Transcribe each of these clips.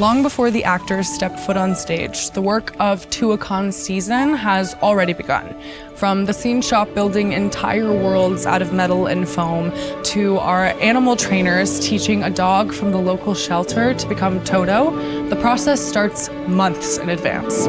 Long before the actors step foot on stage, the work of Tuacon's season has already begun. From the scene shop building entire worlds out of metal and foam, to our animal trainers teaching a dog from the local shelter to become Toto, the process starts months in advance.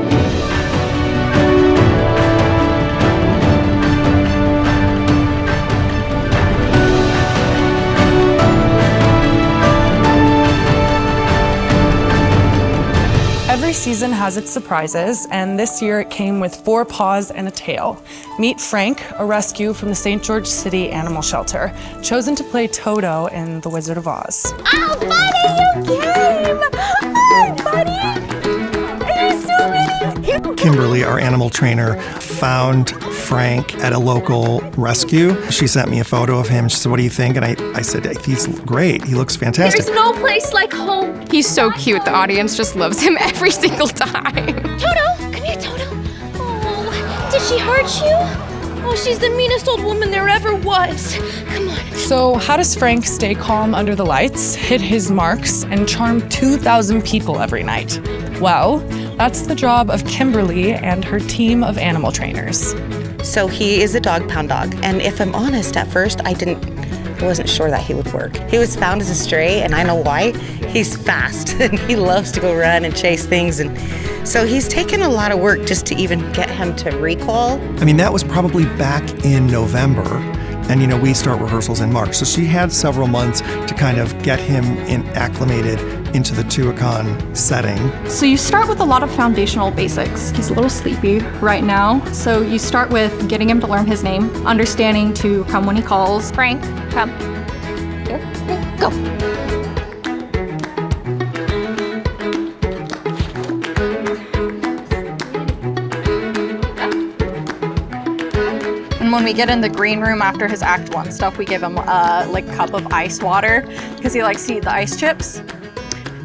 Every season has its surprises, and this year it came with 4 paws and a tail. Meet Frank, a rescue from the St. George City Animal Shelter, chosen to play Toto in The Wizard of Oz. Oh, buddy, you came! Hi, buddy! Are you so ready? Kimberly, our animal trainer, found Frank at a local rescue. She sent me a photo of him. She said, "What do you think?" And I said, "He's great. He looks fantastic." There's no place like home. He's so cute. The audience just loves him every single time. Toto, come here, Toto. Oh, did she hurt you? Oh, she's the meanest old woman there ever was. Come on. So how does Frank stay calm under the lights, hit his marks, and charm 2,000 people every night? Well, that's the job of Kimberly and her team of animal trainers. So he is a dog pound dog, and if I'm honest, at first I wasn't sure that he would work. He was found as a stray, and I know why. He's fast, and he loves to go run and chase things, and so he's taken a lot of work just to even get him to recall. I mean, that was probably back in November, and we start rehearsals in March. So she had several months to kind of get him acclimated into the Tuacon setting. So you start with a lot of foundational basics. He's a little sleepy right now, so you start with getting him to learn his name, understanding to come when he calls. Frank, come. Here, go. And when we get in the green room after his Act 1 stuff, we give him a cup of ice water because he likes to eat the ice chips.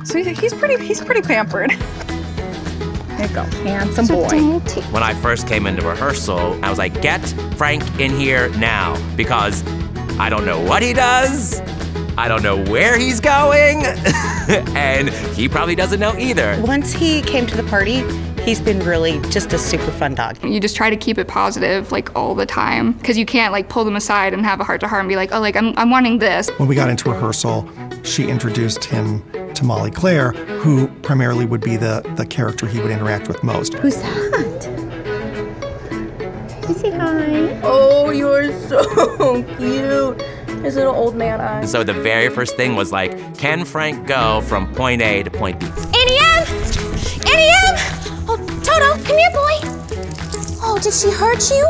So he's pretty pampered. There you go, handsome boy. When I first came into rehearsal, I was like, get Frank in here now, because I don't know what he does, I don't know where he's going, and he probably doesn't know either. Once he came to the party, he's been really just a super fun dog. You just try to keep it positive all the time, because you can't pull them aside and have a heart-to-heart and be like, oh, I'm wanting this. When we got into rehearsal, she introduced him to Molly Claire, who primarily would be the character he would interact with most. Who's that? Can you say hi? Oh, you're so cute. His little old man eyes. So the very first thing was can Frank go from point A to point B? Annie M! Annie M! Oh, Toto, come here, boy. Oh, did she hurt you?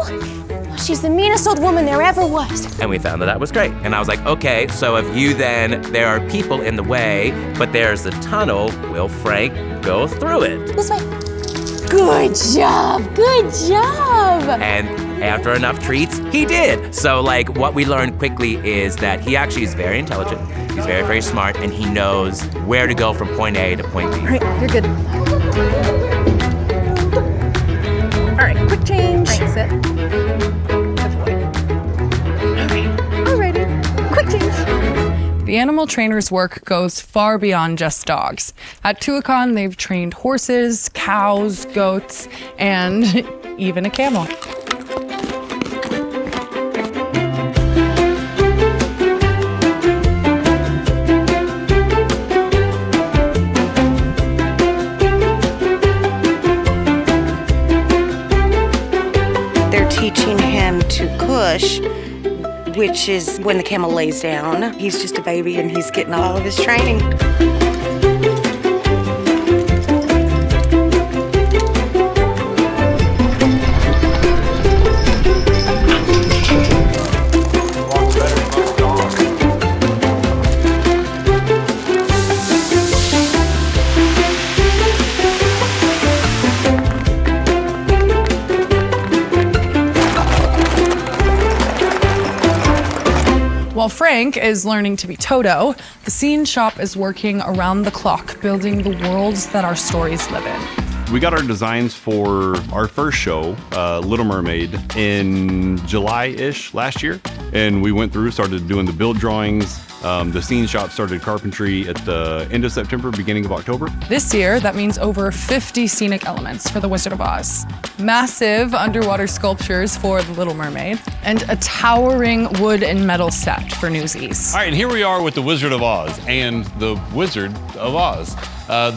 Oh, she's the meanest old woman there ever was. And we found that was great. And I was like, okay, so if there are people in the way, but there's a tunnel, will Frank go through it? This way. Good job, good job. And after enough treats, he did. So what we learned quickly is that he actually is very intelligent. He's very, very smart, and he knows where to go from point A to point B. All right, you're good. All right, quick change. Frank, sit. Alrighty, quick change. The animal trainer's work goes far beyond just dogs. At Tuacon, they've trained horses, cows, goats, and even a camel. They're teaching him to push, which is when the camel lays down. He's just a baby and he's getting all of his training. While Frank is learning to be Toto, the scene shop is working around the clock, building the worlds that our stories live in. We got our designs for our first show, Little Mermaid, in July-ish last year. And we went through, started doing the build drawings, The scene shop started carpentry at the end of September, beginning of October. This year, that means over 50 scenic elements for The Wizard of Oz, massive underwater sculptures for The Little Mermaid, and a towering wood and metal set for Newsies. All right, and here we are with The Wizard of Oz and The Wizard of Oz.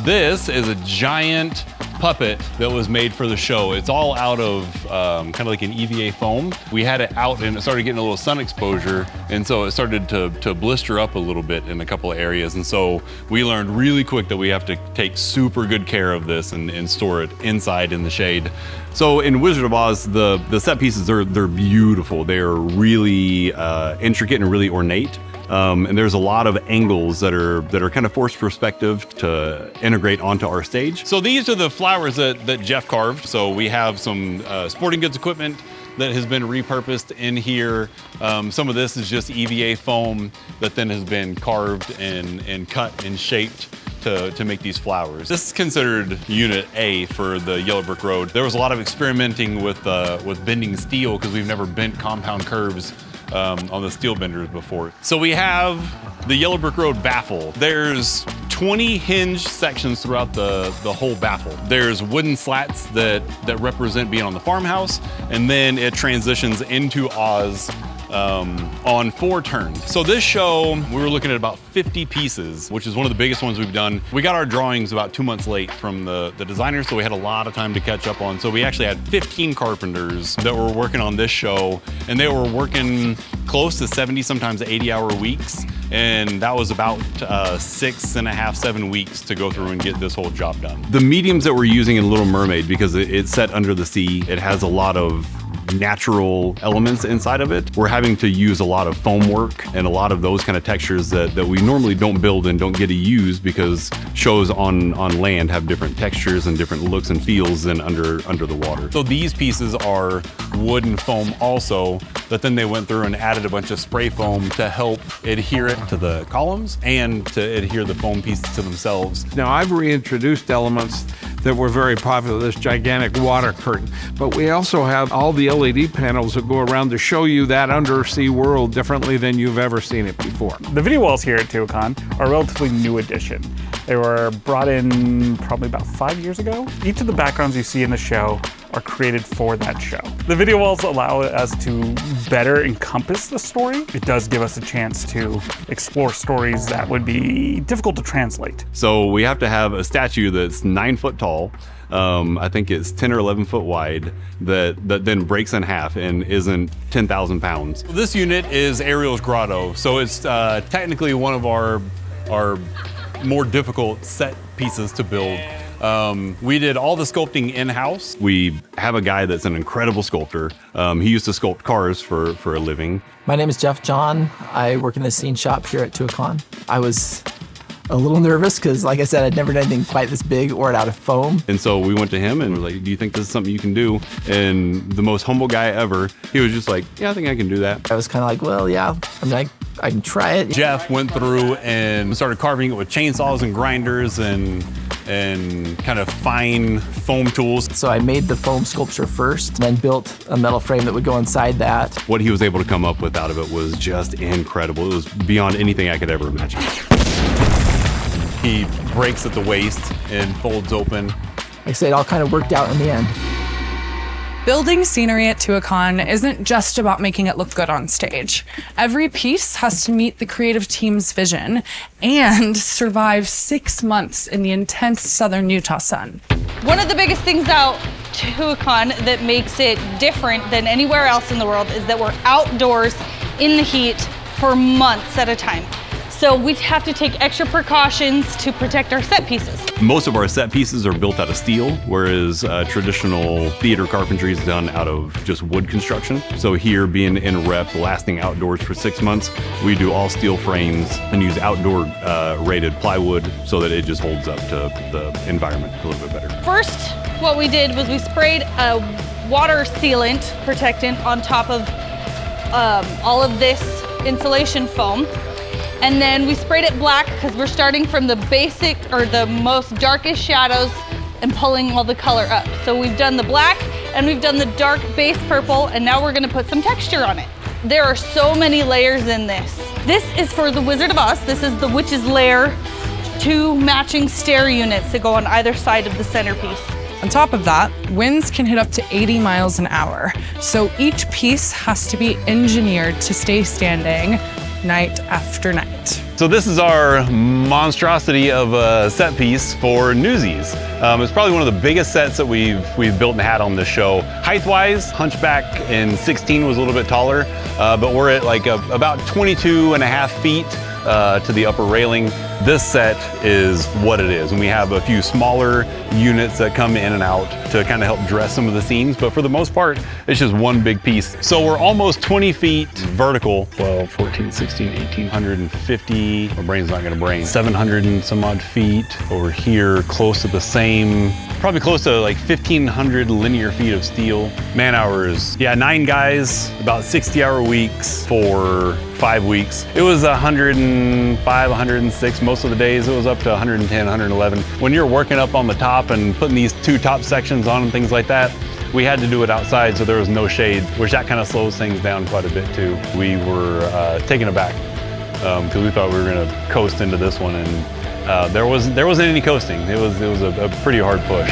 This is a giant puppet that was made for the show. It's all out of kind of like an EVA foam. We had it out and it started getting a little sun exposure, and so it started to blister up a little bit in a couple of areas. And so we learned really quick that we have to take super good care of this and store it inside in the shade. So in Wizard of Oz, the set pieces they're beautiful. They are really intricate and really ornate. And there's a lot of angles that are kind of forced perspective to integrate onto our stage. So these are the flowers that Jeff carved. So we have some sporting goods equipment that has been repurposed in here. Some of this is just EVA foam that then has been carved and cut and shaped to make these flowers. This is considered Unit A for the Yellow Brick Road. There was a lot of experimenting with bending steel because we've never bent compound curves on the steel benders before. So we have the Yellow Brick Road baffle. There's 20 hinge sections throughout the whole baffle. There's wooden slats that represent being on the farmhouse, and then it transitions into Oz on 4 turns. So this show, we were looking at about 50 pieces, which is one of the biggest ones we've done. We got our drawings about 2 months late from the designers, so we had a lot of time to catch up on. So we actually had 15 carpenters that were working on this show, and they were working close to 70, sometimes 80-hour weeks. And that was about 6.5, 7 weeks to go through and get this whole job done. The mediums that we're using in Little Mermaid, because it's set under the sea, it has a lot of natural elements inside of it. We're having to use a lot of foam work and a lot of those kind of textures that we normally don't build and don't get to use because shows on land have different textures and different looks and feels than under the water. So these pieces are wood and foam also, but then they went through and added a bunch of spray foam to help adhere it to the columns and to adhere the foam pieces to themselves. Now I've reintroduced elements that were very popular, this gigantic water curtain. But we also have all the LED panels that go around to show you that undersea world differently than you've ever seen it before. The video walls here at Tuacahn are a relatively new addition. They were brought in probably about 5 years ago. Each of the backgrounds you see in the show are created for that show. The video walls allow us to better encompass the story. It does give us a chance to explore stories that would be difficult to translate. So we have to have a statue that's 9 foot tall. I think it's 10 or 11 foot wide that then breaks in half and isn't 10,000 pounds. This unit is Ariel's Grotto. So it's technically one of our more difficult set pieces to build. We did all the sculpting in-house. We have a guy that's an incredible sculptor. He used to sculpt cars for a living. My name is Jeff John. I work in the scene shop here at Tuacahn. I was a little nervous because, like I said, I'd never done anything quite this big or out of foam. And so we went to him and were like, do you think this is something you can do? And the most humble guy ever, he was just like, yeah, I think I can do that. I was kind of like, well, yeah, I mean, I can try it. Jeff went through and started carving it with chainsaws and grinders and kind of fine foam tools. So I made the foam sculpture first, then built a metal frame that would go inside that. What he was able to come up with out of it was just incredible. It was beyond anything I could ever imagine. He breaks at the waist and folds open. Like I said, it all kind of worked out in the end. Building scenery at Tuacahn isn't just about making it look good on stage. Every piece has to meet the creative team's vision and survive 6 months in the intense southern Utah sun. One of the biggest things about Tuacahn that makes it different than anywhere else in the world is that we're outdoors in the heat for months at a time. So we have to take extra precautions to protect our set pieces. Most of our set pieces are built out of steel, whereas traditional theater carpentry is done out of just wood construction. So here, being in rep, lasting outdoors for 6 months, we do all steel frames and use outdoor rated plywood so that it just holds up to the environment a little bit better. First, what we did was we sprayed a water sealant protectant on top of all of this insulation foam. And then we sprayed it black because we're starting from the basic or the most darkest shadows and pulling all the color up. So we've done the black and we've done the dark base purple, and now we're gonna put some texture on it. There are so many layers in this. This is for the Wizard of Oz. This is the Witch's Lair, 2 matching stair units that go on either side of the centerpiece. On top of that, winds can hit up to 80 miles an hour. So each piece has to be engineered to stay standing night after night. So this is our monstrosity of a set piece for Newsies. It's probably one of the biggest sets that we've built and had on this show. Height-wise, Hunchback in 16 was a little bit taller, but we're at like about 22 and a half feet to the upper railing. This set is what it is, and we have a few smaller units that come in and out to kind of help dress some of the scenes, but for the most part, it's just one big piece. So we're almost 20 feet vertical, 12, 14, 16, 18, 150, my brain's not gonna brain, 700 and some odd feet. Over here, close to the same, probably close to like 1,500 linear feet of steel. Man hours, yeah, 9 guys, about 60-hour weeks for 5 weeks. It was 105, 106 most of the days. It was up to 110, 111. When you're working up on the top and putting these 2 top sections on and things like that, we had to do it outside so there was no shade, which that kind of slows things down quite a bit too. We were taken aback because we thought we were gonna coast into this one, and there wasn't any coasting. It was a pretty hard push.